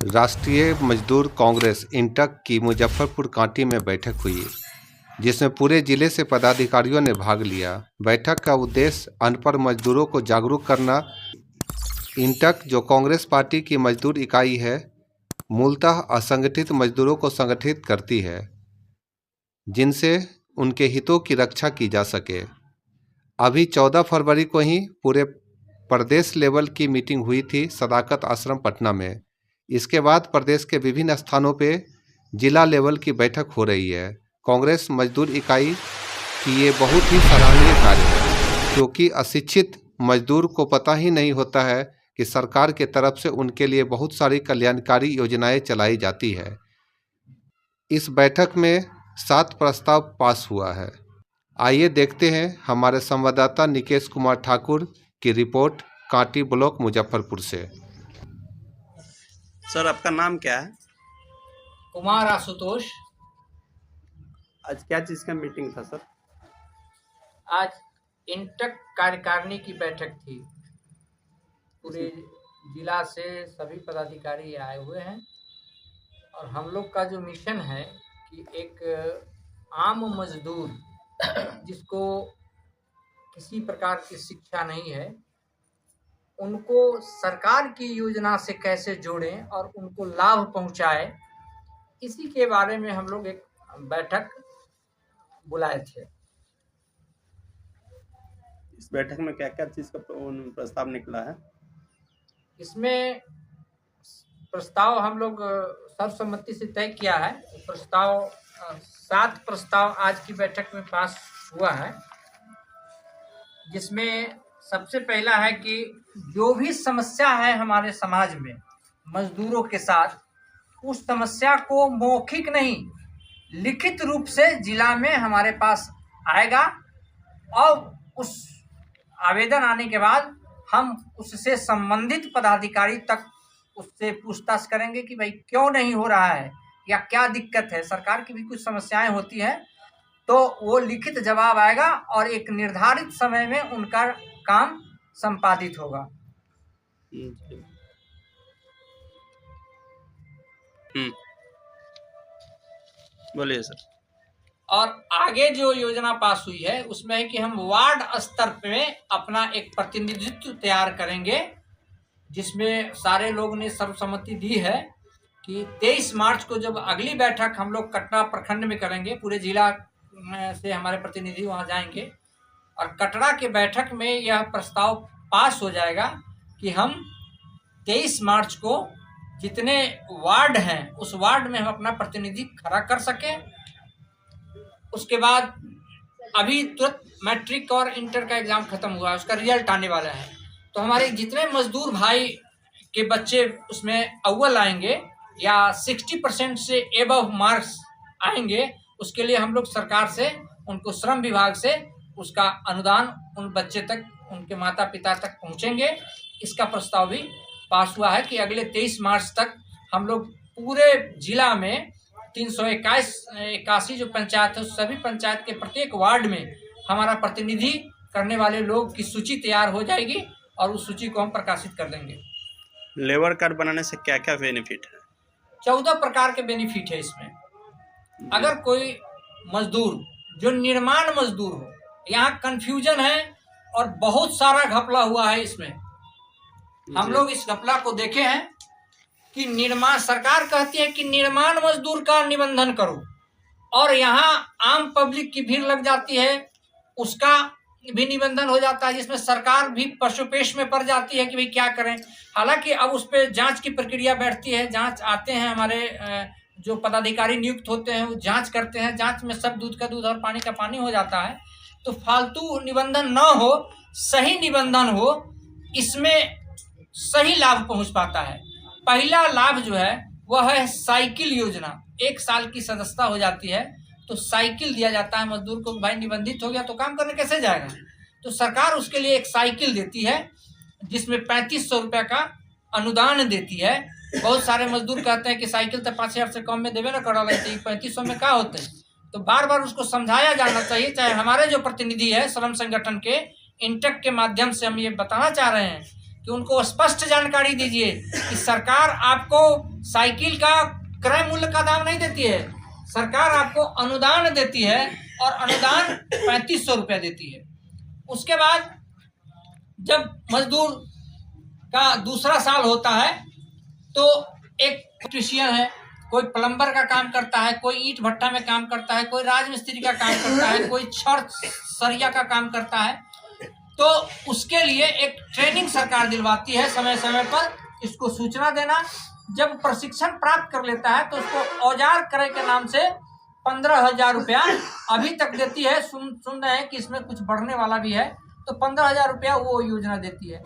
राष्ट्रीय मजदूर कांग्रेस इंटक की मुजफ्फरपुर कांटी में बैठक हुई, जिसमें पूरे जिले से पदाधिकारियों ने भाग लिया। बैठक का उद्देश्य अनपढ़ मजदूरों को जागरूक करना। इंटक, जो कांग्रेस पार्टी की मजदूर इकाई है, मूलतः असंगठित मजदूरों को संगठित करती है, जिनसे उनके हितों की रक्षा की जा सके। अभी 14 फरवरी को ही पूरे प्रदेश लेवल की मीटिंग हुई थी सदाकत आश्रम पटना में। इसके बाद प्रदेश के विभिन्न स्थानों पे जिला लेवल की बैठक हो रही है। कांग्रेस मजदूर इकाई की ये बहुत ही सराहनीय कार्य है, क्योंकि अशिक्षित मजदूर को पता ही नहीं होता है कि सरकार के तरफ से उनके लिए बहुत सारी कल्याणकारी योजनाएं चलाई जाती है। इस बैठक में 7 प्रस्ताव पास हुआ है। आइए देखते हैं हमारे संवाददाता निकेश कुमार ठाकुर की रिपोर्ट कांटी ब्लॉक मुजफ्फरपुर से। सर, आपका नाम क्या है? कुमार आशुतोष। आज क्या चीज़ का मीटिंग था सर? आज इंटक कार्यकारिणी की बैठक थी। पूरे जिला से सभी पदाधिकारी आए हुए हैं और हम लोग का जो मिशन है कि एक आम मजदूर जिसको किसी प्रकार की शिक्षा नहीं है, उनको सरकार की योजना से कैसे जोड़ें और उनको लाभ पहुंचाएं, इसी के बारे में हम लोग एक बैठक बुलाए थे। इस बैठक में क्या क्या चीज़ का प्रस्ताव निकला है? इसमें प्रस्ताव हम लोग सर्वसम्मति से तय किया है। प्रस्ताव 7 प्रस्ताव आज की बैठक में पास हुआ है, जिसमें सबसे पहला है कि जो भी समस्या है हमारे समाज में मजदूरों के साथ, उस समस्या को मौखिक नहीं लिखित रूप से जिला में हमारे पास आएगा और उस आवेदन आने के बाद हम उससे संबंधित पदाधिकारी तक उससे पूछताछ करेंगे कि भाई क्यों नहीं हो रहा है या क्या दिक्कत है। सरकार की भी कुछ समस्याएं होती हैं, तो वो लिखित जवाब आएगा और एक निर्धारित समय में उनका काम संपादित होगा। बोलिए सर। और आगे जो योजना पास हुई है उसमें है कि हम वार्ड स्तर पे अपना एक प्रतिनिधित्व तैयार करेंगे, जिसमें सारे लोग ने सर्वसम्मति दी है कि 23 मार्च को जब अगली बैठक हम लोग कटरा प्रखंड में करेंगे, पूरे जिला से हमारे प्रतिनिधि वहां जाएंगे और कटरा के बैठक में यह प्रस्ताव पास हो जाएगा कि हम 23 मार्च को जितने वार्ड हैं उस वार्ड में हम अपना प्रतिनिधि खड़ा कर सकें। उसके बाद अभी तुरंत मैट्रिक और इंटर का एग्जाम खत्म हुआ है, उसका रिजल्ट आने वाला है, तो हमारे जितने मजदूर भाई के बच्चे उसमें अव्वल आएंगे या 60% से एबव मार्क्स आएंगे, उसके लिए हम लोग सरकार से, उनको श्रम विभाग से उसका अनुदान उन बच्चे तक, उनके माता पिता तक पहुंचेंगे। इसका प्रस्ताव भी पास हुआ है कि अगले 23 मार्च तक हम लोग पूरे जिला में 381 जो पंचायत है, सभी पंचायत के प्रत्येक वार्ड में हमारा प्रतिनिधि करने वाले लोग की सूची तैयार हो जाएगी और उस सूची को हम प्रकाशित कर देंगे। लेबर कार्ड बनाने से क्या क्या बेनिफिट है? 14 प्रकार के बेनिफिट है इसमें। अगर कोई मजदूर जो निर्माण मजदूर हो, यहाँ कंफ्यूजन है और बहुत सारा घपला हुआ है इसमें। हम लोग इस घपला को देखे हैं कि निर्माण, सरकार कहती है कि निर्माण मजदूर का निबंधन करो और यहाँ आम पब्लिक की भीड़ लग जाती है, उसका भी निबंधन हो जाता है, जिसमें सरकार भी पशुपेश में पड़ जाती है कि भाई क्या करें। हालांकि अब उस पर जांच की प्रक्रिया बैठती है, जांच आते हैं हमारे जो पदाधिकारी नियुक्त होते हैं, वो जांच करते हैं, जांच में सब दूध का दूध और पानी का पानी हो जाता है। तो फालतू निबंधन न हो, सही निबंधन हो, इसमें सही लाभ पहुंच पाता है। पहला लाभ जो है वह है साइकिल योजना। 1 साल की सदस्यता हो जाती है तो साइकिल दिया जाता है मजदूर को। भाई निबंधित हो गया तो काम करने कैसे जाएगा, तो सरकार उसके लिए एक साइकिल देती है, जिसमें 3500 रुपये का अनुदान देती है। बहुत सारे मजदूर कहते हैं कि साइकिल तो 5000 से कम में देवे ना करा लेते, 3500 में क्या होते हैं। तो बार बार उसको समझाया जाना चाहिए। चाहे हमारे जो प्रतिनिधि है श्रम संगठन के इंटक के माध्यम से हम ये बताना चाह रहे हैं कि उनको स्पष्ट जानकारी दीजिए कि सरकार आपको साइकिल का क्रय मूल्य का दाम नहीं देती है, सरकार आपको अनुदान देती है और अनुदान 3500 रुपया देती है। उसके बाद जब मजदूर का दूसरा साल होता है तो एक इलेक्ट्रीशियन है, कोई प्लम्बर का काम करता है, कोई ईंट भट्टा में काम करता है, कोई राजमिस्त्री का काम करता है, कोई छड़ सरिया का काम करता है, तो उसके लिए एक ट्रेनिंग सरकार दिलवाती है समय समय पर, इसको सूचना देना। जब प्रशिक्षण प्राप्त कर लेता है तो उसको औजार क्रय के नाम से 15,000 रुपया अभी तक देती है। सुन रहे हैं कि इसमें कुछ बढ़ने वाला भी है, तो 15,000 रुपया वो योजना देती है।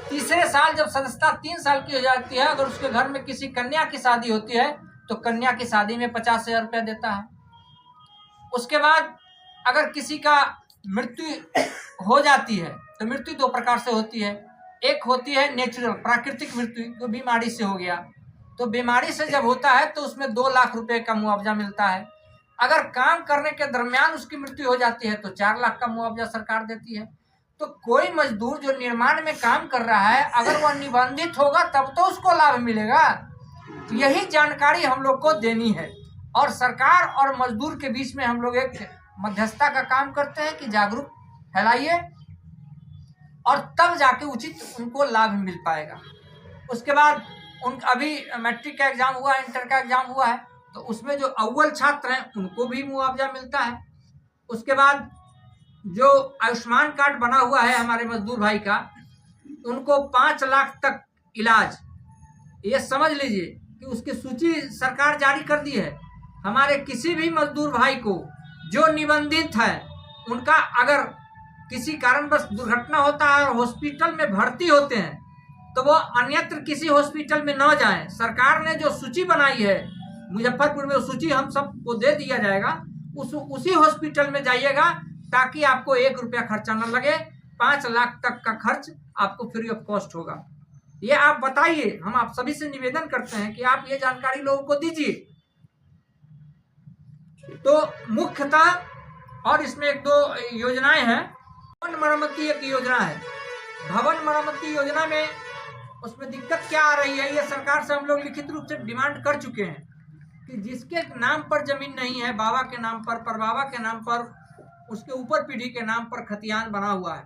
तीसरे साल जब सदस्यता 3 साल की हो जाती है, अगर उसके घर में किसी कन्या की शादी होती है तो कन्या की शादी में 50,000 रुपया देता है। उसके बाद अगर किसी का मृत्यु हो जाती है तो मृत्यु 2 प्रकार से होती है। एक होती है नेचुरल, प्राकृतिक मृत्यु, जो बीमारी से हो गया, तो बीमारी से जब होता है तो उसमें 2 लाख रुपए का मुआवजा मिलता है। अगर काम करने के दरमियान उसकी मृत्यु हो जाती है तो 4 लाख का मुआवजा सरकार देती है। तो कोई मजदूर जो निर्माण में काम कर रहा है, अगर वह निबंधित होगा तब तो उसको लाभ मिलेगा। यही जानकारी हम लोग को देनी है और सरकार और मजदूर के बीच में हम लोग एक मध्यस्थता का काम करते हैं कि जागरूक फैलाइए और तब जाके उचित उनको लाभ मिल पाएगा। उसके बाद अभी मैट्रिक का एग्जाम हुआ है, इंटर का एग्जाम हुआ है, तो उसमें जो अव्वल छात्र हैं उनको भी मुआवजा मिलता है। उसके बाद जो आयुष्मान कार्ड बना हुआ है हमारे मजदूर भाई का, उनको 5 लाख तक इलाज, ये समझ लीजिए कि उसकी सूची सरकार जारी कर दी है। हमारे किसी भी मजदूर भाई को जो निबंधित है, उनका अगर किसी कारणवश दुर्घटना होता है और हॉस्पिटल में भर्ती होते हैं तो वो अन्यत्र किसी हॉस्पिटल में न जाएं। सरकार ने जो सूची बनाई है मुजफ्फरपुर में, वो सूची हम सबको दे दिया जाएगा, उसी हॉस्पिटल में जाइएगा ताकि आपको 1 रुपया खर्चा न लगे। 5 लाख तक का खर्च आपको फ्री ऑफ कॉस्ट होगा। ये आप बताइए, हम आप सभी से निवेदन करते हैं कि आप ये जानकारी लोगों को दीजिए। तो मुख्यतः और इसमें 1-2 योजनाएं हैं। भवन मरम्मती एक योजना है। भवन मरम्मती योजना में उसमें दिक्कत क्या आ रही है, ये सरकार से हम लोग लिखित रूप से डिमांड कर चुके हैं कि जिसके नाम पर जमीन नहीं है, बाबा के नाम पर, परबाबा के नाम पर, उसके ऊपर पीढ़ी के नाम पर खतियान बना हुआ है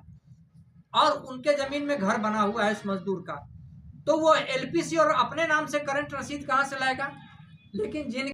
और उनके जमीन में घर बना हुआ है इस मजदूर का, तो वो एलपीसी और अपने नाम से करंट रसीद कहाँ से लाएगा। लेकिन जिन